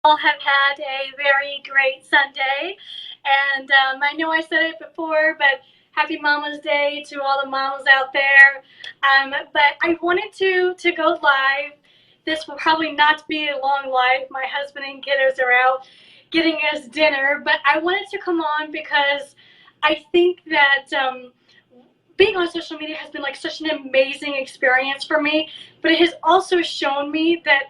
all have had a very great Sunday. And I know I said it before, but happy Mama's Day to all the mamas out there. But I wanted to go live. This will probably not be a long live. My husband and kiddos are out getting us dinner, but I wanted to come on because I think that being on social media has been like such an amazing experience for me, but it has also shown me that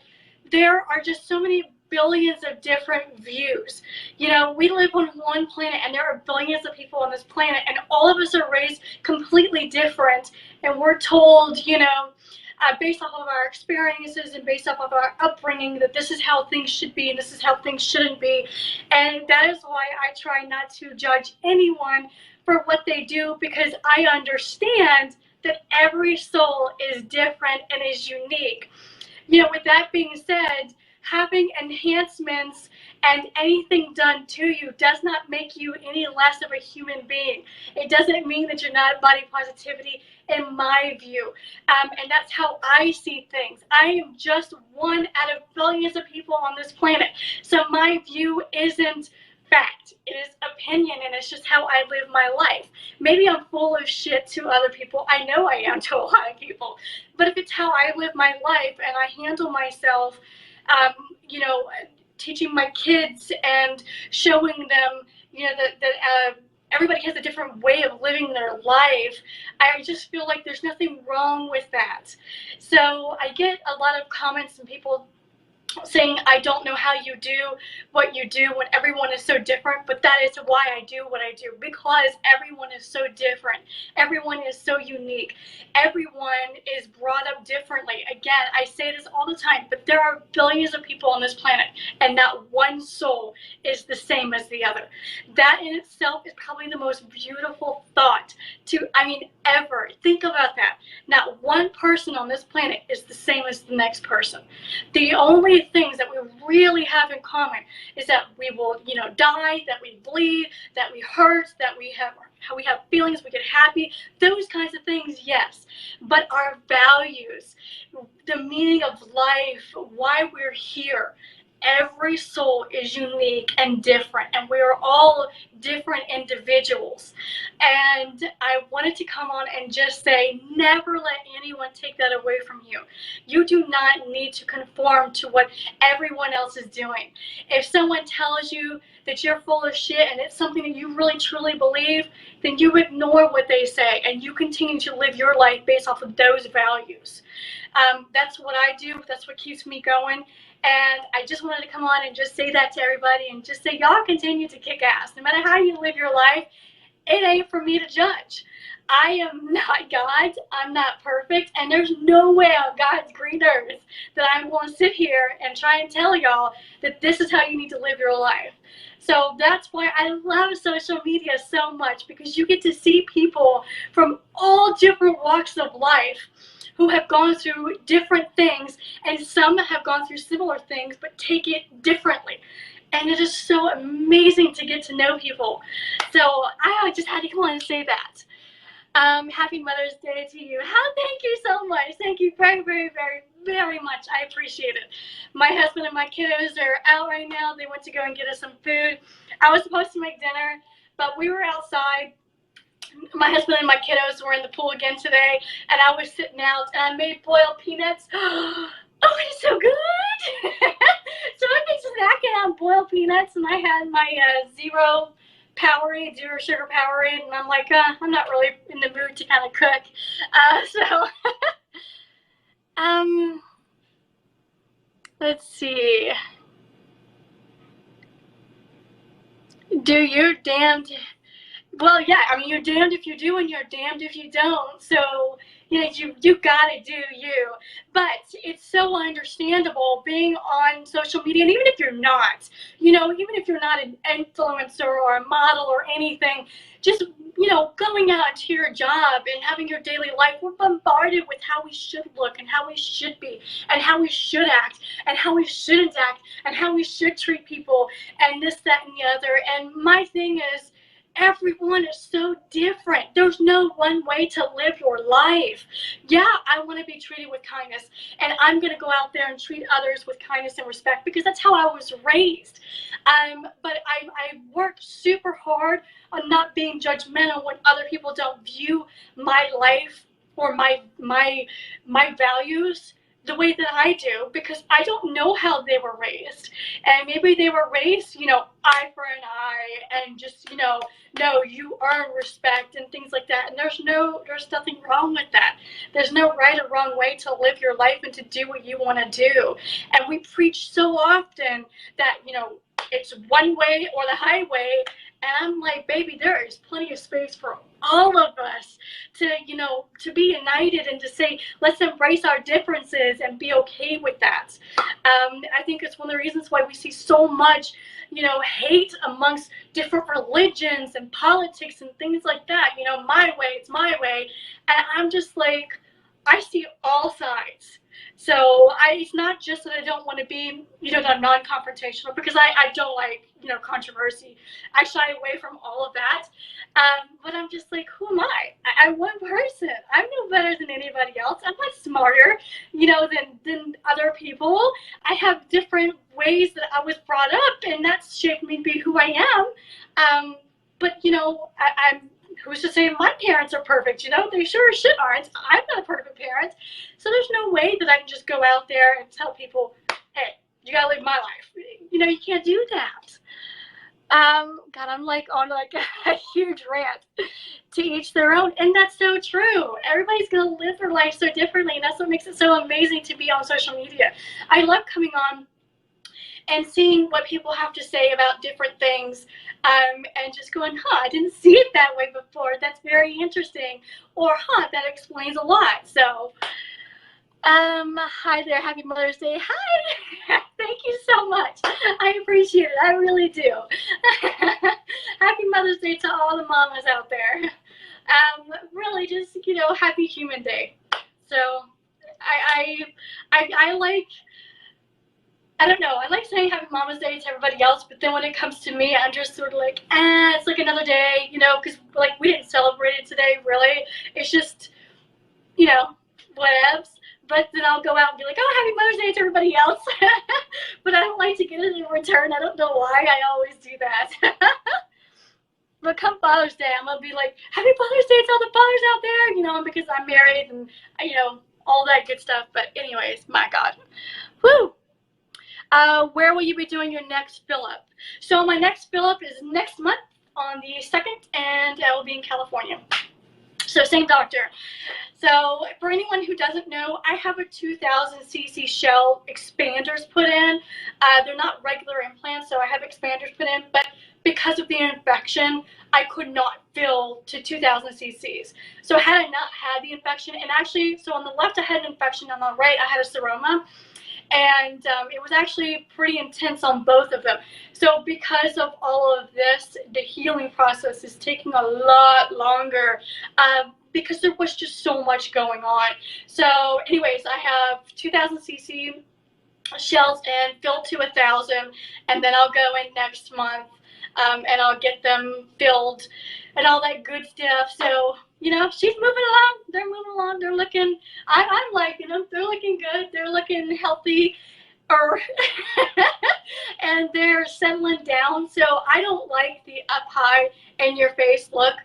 there are just so many billions of different views. You know, we live on one planet and there are billions of people on this planet, and all of us are raised completely different, and we're told, based off of our experiences and based off of our upbringing, that this is how things should be and this is how things shouldn't be. And that is why I try not to judge anyone for what they do, because I understand that every soul is different and is unique. With that being said, having enhancements and anything done to you does not make you any less of a human being. It doesn't mean that you're not body positivity, in my view. And that's how I see things. I am just one out of billions of people on this planet. So my view isn't fact. It is opinion, and it's just how I live my life. Maybe I'm full of shit to other people. I know I am to a lot of people. But if it's how I live my life and I handle myself, teaching my kids and showing them, that everybody has a different way of living their life, I just feel like there's nothing wrong with that. So I get a lot of comments and people saying I don't know how you do what you do when everyone is so different, but that is why I do what I do, because everyone is so different. Everyone is so unique. Everyone is brought up differently. Again, I say this all the time, but there are billions of people on this planet, and not one soul is the same as the other. That in itself is probably the most beautiful thought ever. Think about that. Not one person on this planet is the same as the next person. The only things that we really have in common is that we will, die, that we bleed, that we hurt, that we have feelings, we get happy, those kinds of things, yes. But our values, the meaning of life, why we're here, every soul is unique and different, and we are all different individuals. And I wanted to come on and just say, never let anyone take that away from you. You do not need to conform to what everyone else is doing. If someone tells you that you're full of shit and it's something that you really truly believe, then you ignore what they say and you continue to live your life based off of those values. That's what I do. That's what keeps me going. And I just wanted to come on and just say that to everybody and just say, y'all continue to kick ass. No matter how you live your life, it ain't for me to judge. I am not God. I'm not perfect. And there's no way on God's green earth that I'm going to sit here and try and tell y'all that this is how you need to live your life. So that's why I love social media so much, because you get to see people from all different walks of life who have gone through different things, and some have gone through similar things but take it differently. And it is so amazing to get to know people. So I just had to come on and say that. Happy Mother's Day to you. Thank you so much. Thank you very, very, very, very much. I appreciate it. My husband and my kiddos are out right now. They went to go and get us some food. I was supposed to make dinner, but we were outside. My husband and my kiddos were in the pool again today, and I was sitting out, and I made boiled peanuts. Oh, it's so good! So I've been snacking on boiled peanuts, and I had my zero sugar Powerade, and I'm like, I'm not really in the mood to kind of cook. Let's see. Do your damned. Well, yeah, you're damned if you do and you're damned if you don't. So, you gotta do you. But it's so understandable being on social media, and even if you're not, even if you're not an influencer or a model or anything, just, going out to your job and having your daily life, we're bombarded with how we should look and how we should be and how we should act and how we shouldn't act and how we should treat people and this, that, and the other. And my thing is, everyone is so different. There's no one way to live your life. Yeah, I want to be treated with kindness, and I'm going to go out there and treat others with kindness and respect because that's how I was raised. But I work super hard on not being judgmental when other people don't view my life or my values the way that I do, because I don't know how they were raised. And maybe they were raised, eye for an eye, and just, no, you earn respect and things like that. And there's nothing wrong with that. There's no right or wrong way to live your life and to do what you want to do. And we preach so often that, it's one way or the highway. And I'm like, baby, there is plenty of space for all of us to be united and to say, let's embrace our differences and be okay with that. I think it's one of the reasons why we see so much, hate amongst different religions and politics and things like that. My way, it's my way. And I'm just like, I see all sides. So it's not just that I don't want to be, that I'm non-confrontational, because I don't like, controversy. I shy away from all of that. But I'm just like, who am I? I'm one person. I'm no better than anybody else. I'm not smarter, than other people. I have different ways that I was brought up, and that's shaped me to be who I am. But, I'm who's to say my parents are perfect? They sure as shit aren't. I'm not a perfect parent. So there's no way that I can just go out there and tell people, hey, you gotta live my life. You can't do that. God, I'm like on like a huge rant. To each their own, and that's so true. Everybody's gonna live their life so differently, and that's what makes it so amazing to be on social media. I love coming on and seeing what people have to say about different things, and just going, I didn't see it that way before. That's very interesting. Or, that explains a lot. So, hi there. Happy Mother's Day. Hi. Thank you so much. I appreciate it. I really do. Happy Mother's Day to all the mamas out there. Really just, happy Human Day. So, I like, I don't know, I like saying Happy Mama's Day to everybody else, but then when it comes to me, I'm just sort of like, it's like another day, because, like, we didn't celebrate it today, really. It's just, whatevs. But then I'll go out and be like, Happy Mother's Day to everybody else. But I don't like to get it in return. I don't know why I always do that. But come Father's Day, I'm going to be like, Happy Father's Day to all the fathers out there, because I'm married and, all that good stuff. But anyways, my God. Woo! Where will you be doing your next fill-up? So my next fill-up is next month on the 2nd, and I will be in California. So same doctor. So for anyone who doesn't know, I have a 2,000 cc shell expanders put in. They're not regular implants, so I have expanders put in, but because of the infection, I could not fill to 2,000 cc's. So had I not had the infection, and actually, so on the left I had an infection, on the right I had a seroma. And it was actually pretty intense on both of them. So because of all of this, the healing process is taking a lot longer because there was just so much going on. So anyways, I have 2,000 cc shells and filled to 1,000, and then I'll go in next month and I'll get them filled and all that good stuff. So, she's moving along. They're moving along. They're looking, I'm liking them. They're looking good. They're looking healthy. And they're settling down. So I don't like the up high in your face look.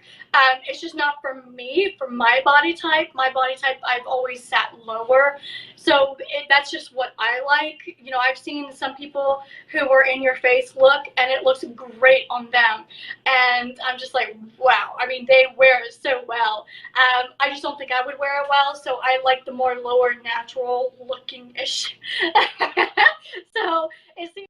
It's just not for me, for my body type. My body type, I've always sat lower. So that's just what I like. I've seen some people who were in your face look, and it looks great on them. And I'm just like, wow. I mean, they wear it so well. I just don't think I would wear it well. So I like the more lower natural looking-ish. So it seems